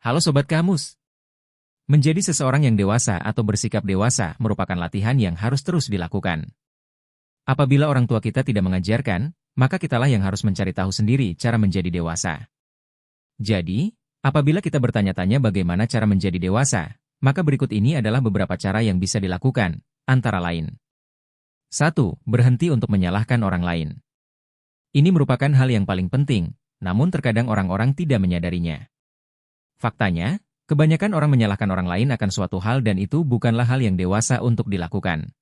Halo Sobat Kamus. Menjadi seseorang yang dewasa atau bersikap dewasa merupakan latihan yang harus terus dilakukan. Apabila orang tua kita tidak mengajarkan, maka kitalah yang harus mencari tahu sendiri cara menjadi dewasa. Jadi, apabila kita bertanya-tanya bagaimana cara menjadi dewasa, maka berikut ini adalah beberapa cara yang bisa dilakukan, antara lain. 1. Berhenti untuk menyalahkan orang lain. Ini merupakan hal yang paling penting, namun terkadang orang-orang tidak menyadarinya. Faktanya, kebanyakan orang menyalahkan orang lain akan suatu hal dan itu bukanlah hal yang dewasa untuk dilakukan.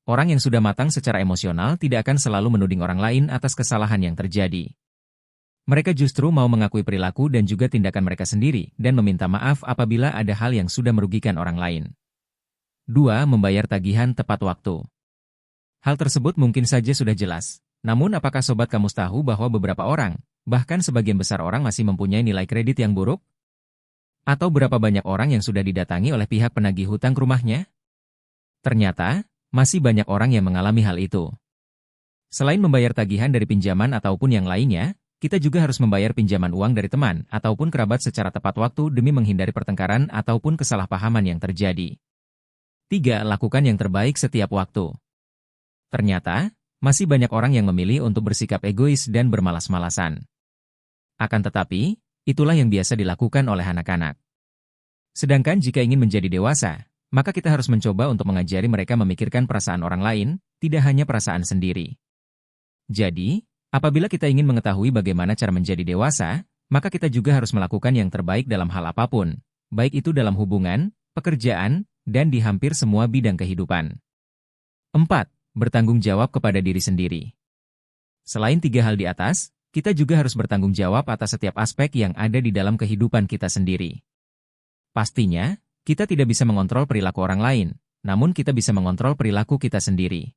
Orang yang sudah matang secara emosional tidak akan selalu menuding orang lain atas kesalahan yang terjadi. Mereka justru mau mengakui perilaku dan juga tindakan mereka sendiri dan meminta maaf apabila ada hal yang sudah merugikan orang lain. 2. Membayar tagihan tepat waktu. Hal tersebut mungkin saja sudah jelas. Namun apakah Sobat Kamus tahu bahwa beberapa orang, bahkan sebagian besar orang masih mempunyai nilai kredit yang buruk? Atau berapa banyak orang yang sudah didatangi oleh pihak penagih hutang ke rumahnya? Ternyata, masih banyak orang yang mengalami hal itu. Selain membayar tagihan dari pinjaman ataupun yang lainnya, kita juga harus membayar pinjaman uang dari teman ataupun kerabat secara tepat waktu demi menghindari pertengkaran ataupun kesalahpahaman yang terjadi. 3. Lakukan yang terbaik setiap waktu. Ternyata, masih banyak orang yang memilih untuk bersikap egois dan bermalas-malasan. Akan tetapi, itulah yang biasa dilakukan oleh anak-anak. Sedangkan jika ingin menjadi dewasa, maka kita harus mencoba untuk mengajari mereka memikirkan perasaan orang lain, tidak hanya perasaan sendiri. Jadi, apabila kita ingin mengetahui bagaimana cara menjadi dewasa, maka kita juga harus melakukan yang terbaik dalam hal apapun, baik itu dalam hubungan, pekerjaan, dan di hampir semua bidang kehidupan. 4. Bertanggung jawab kepada diri sendiri. Selain 3 hal di atas, kita juga harus bertanggung jawab atas setiap aspek yang ada di dalam kehidupan kita sendiri. Pastinya, kita tidak bisa mengontrol perilaku orang lain, namun kita bisa mengontrol perilaku kita sendiri.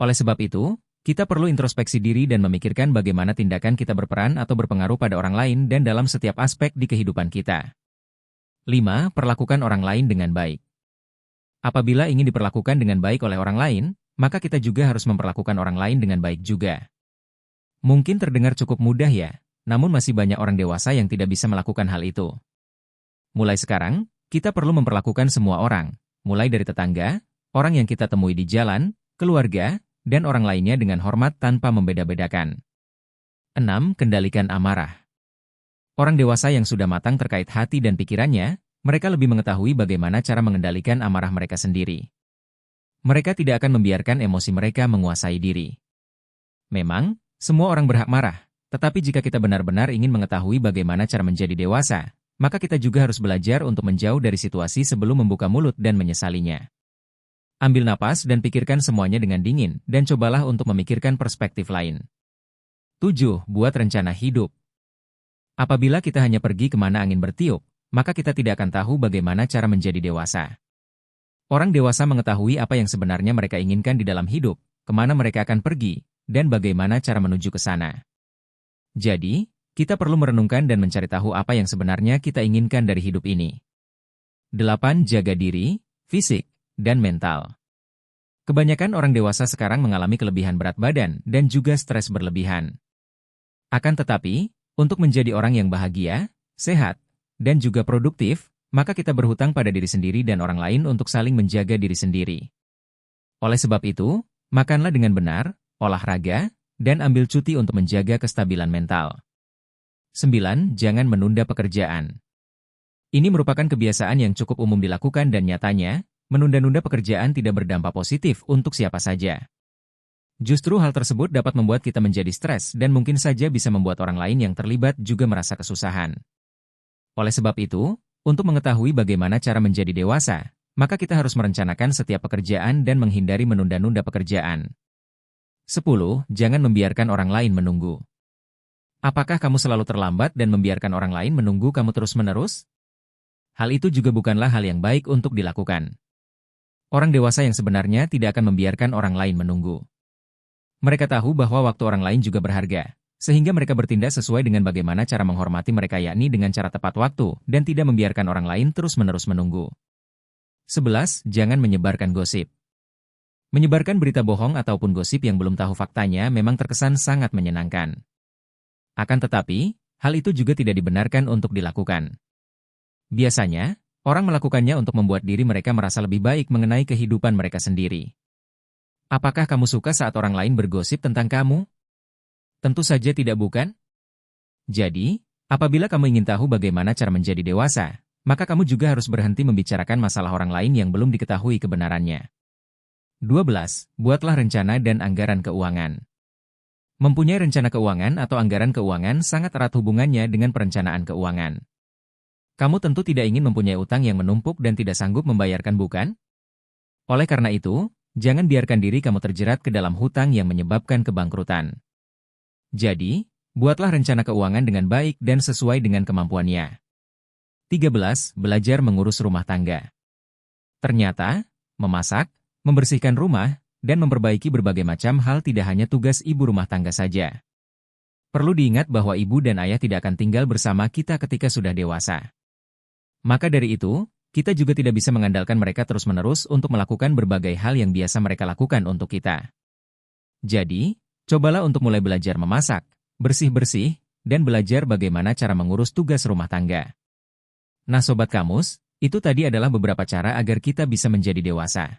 Oleh sebab itu, kita perlu introspeksi diri dan memikirkan bagaimana tindakan kita berperan atau berpengaruh pada orang lain dan dalam setiap aspek di kehidupan kita. 5. Perlakukan orang lain dengan baik. Apabila ingin diperlakukan dengan baik oleh orang lain, maka kita juga harus memperlakukan orang lain dengan baik juga. Mungkin terdengar cukup mudah ya, namun masih banyak orang dewasa yang tidak bisa melakukan hal itu. Mulai sekarang, kita perlu memperlakukan semua orang, mulai dari tetangga, orang yang kita temui di jalan, keluarga, dan orang lainnya dengan hormat tanpa membeda-bedakan. 6. Kendalikan amarah. Orang dewasa yang sudah matang terkait hati dan pikirannya, mereka lebih mengetahui bagaimana cara mengendalikan amarah mereka sendiri. Mereka tidak akan membiarkan emosi mereka menguasai diri. Memang, semua orang berhak marah, tetapi jika kita benar-benar ingin mengetahui bagaimana cara menjadi dewasa, maka kita juga harus belajar untuk menjauh dari situasi sebelum membuka mulut dan menyesalinya. Ambil napas dan pikirkan semuanya dengan dingin, dan cobalah untuk memikirkan perspektif lain. 7. Buat rencana hidup. Apabila kita hanya pergi kemana angin bertiup, maka kita tidak akan tahu bagaimana cara menjadi dewasa. Orang dewasa mengetahui apa yang sebenarnya mereka inginkan di dalam hidup, kemana mereka akan pergi, dan bagaimana cara menuju ke sana. Jadi, kita perlu merenungkan dan mencari tahu apa yang sebenarnya kita inginkan dari hidup ini. 8. Jaga diri, fisik, dan mental. Kebanyakan orang dewasa sekarang mengalami kelebihan berat badan dan juga stres berlebihan. Akan tetapi, untuk menjadi orang yang bahagia, sehat, dan juga produktif, maka kita berhutang pada diri sendiri dan orang lain untuk saling menjaga diri sendiri. Oleh sebab itu, makanlah dengan benar, olahraga, dan ambil cuti untuk menjaga kestabilan mental. 9. Jangan menunda pekerjaan. Ini merupakan kebiasaan yang cukup umum dilakukan dan nyatanya, menunda-nunda pekerjaan tidak berdampak positif untuk siapa saja. Justru hal tersebut dapat membuat kita menjadi stres dan mungkin saja bisa membuat orang lain yang terlibat juga merasa kesusahan. Oleh sebab itu, untuk mengetahui bagaimana cara menjadi dewasa, maka kita harus merencanakan setiap pekerjaan dan menghindari menunda-nunda pekerjaan. 10. Jangan membiarkan orang lain menunggu. Apakah kamu selalu terlambat dan membiarkan orang lain menunggu kamu terus-menerus? Hal itu juga bukanlah hal yang baik untuk dilakukan. Orang dewasa yang sebenarnya tidak akan membiarkan orang lain menunggu. Mereka tahu bahwa waktu orang lain juga berharga, sehingga mereka bertindak sesuai dengan bagaimana cara menghormati mereka yakni dengan cara tepat waktu dan tidak membiarkan orang lain terus-menerus menunggu. 11. Jangan menyebarkan gosip. Menyebarkan berita bohong ataupun gosip yang belum tahu faktanya memang terkesan sangat menyenangkan. Akan tetapi, hal itu juga tidak dibenarkan untuk dilakukan. Biasanya, orang melakukannya untuk membuat diri mereka merasa lebih baik mengenai kehidupan mereka sendiri. Apakah kamu suka saat orang lain bergosip tentang kamu? Tentu saja tidak, bukan? Jadi, apabila kamu ingin tahu bagaimana cara menjadi dewasa, maka kamu juga harus berhenti membicarakan masalah orang lain yang belum diketahui kebenarannya. 12. Buatlah rencana dan anggaran keuangan. Mempunyai rencana keuangan atau anggaran keuangan sangat erat hubungannya dengan perencanaan keuangan. Kamu tentu tidak ingin mempunyai utang yang menumpuk dan tidak sanggup membayarkan, bukan? Oleh karena itu, jangan biarkan diri kamu terjerat ke dalam hutang yang menyebabkan kebangkrutan. Jadi, buatlah rencana keuangan dengan baik dan sesuai dengan kemampuannya. 13. Belajar mengurus rumah tangga. Ternyata, memasak, membersihkan rumah, dan memperbaiki berbagai macam hal tidak hanya tugas ibu rumah tangga saja. Perlu diingat bahwa ibu dan ayah tidak akan tinggal bersama kita ketika sudah dewasa. Maka dari itu, kita juga tidak bisa mengandalkan mereka terus-menerus untuk melakukan berbagai hal yang biasa mereka lakukan untuk kita. Jadi, cobalah untuk mulai belajar memasak, bersih-bersih, dan belajar bagaimana cara mengurus tugas rumah tangga. Nah Sobat Kamus, itu tadi adalah beberapa cara agar kita bisa menjadi dewasa.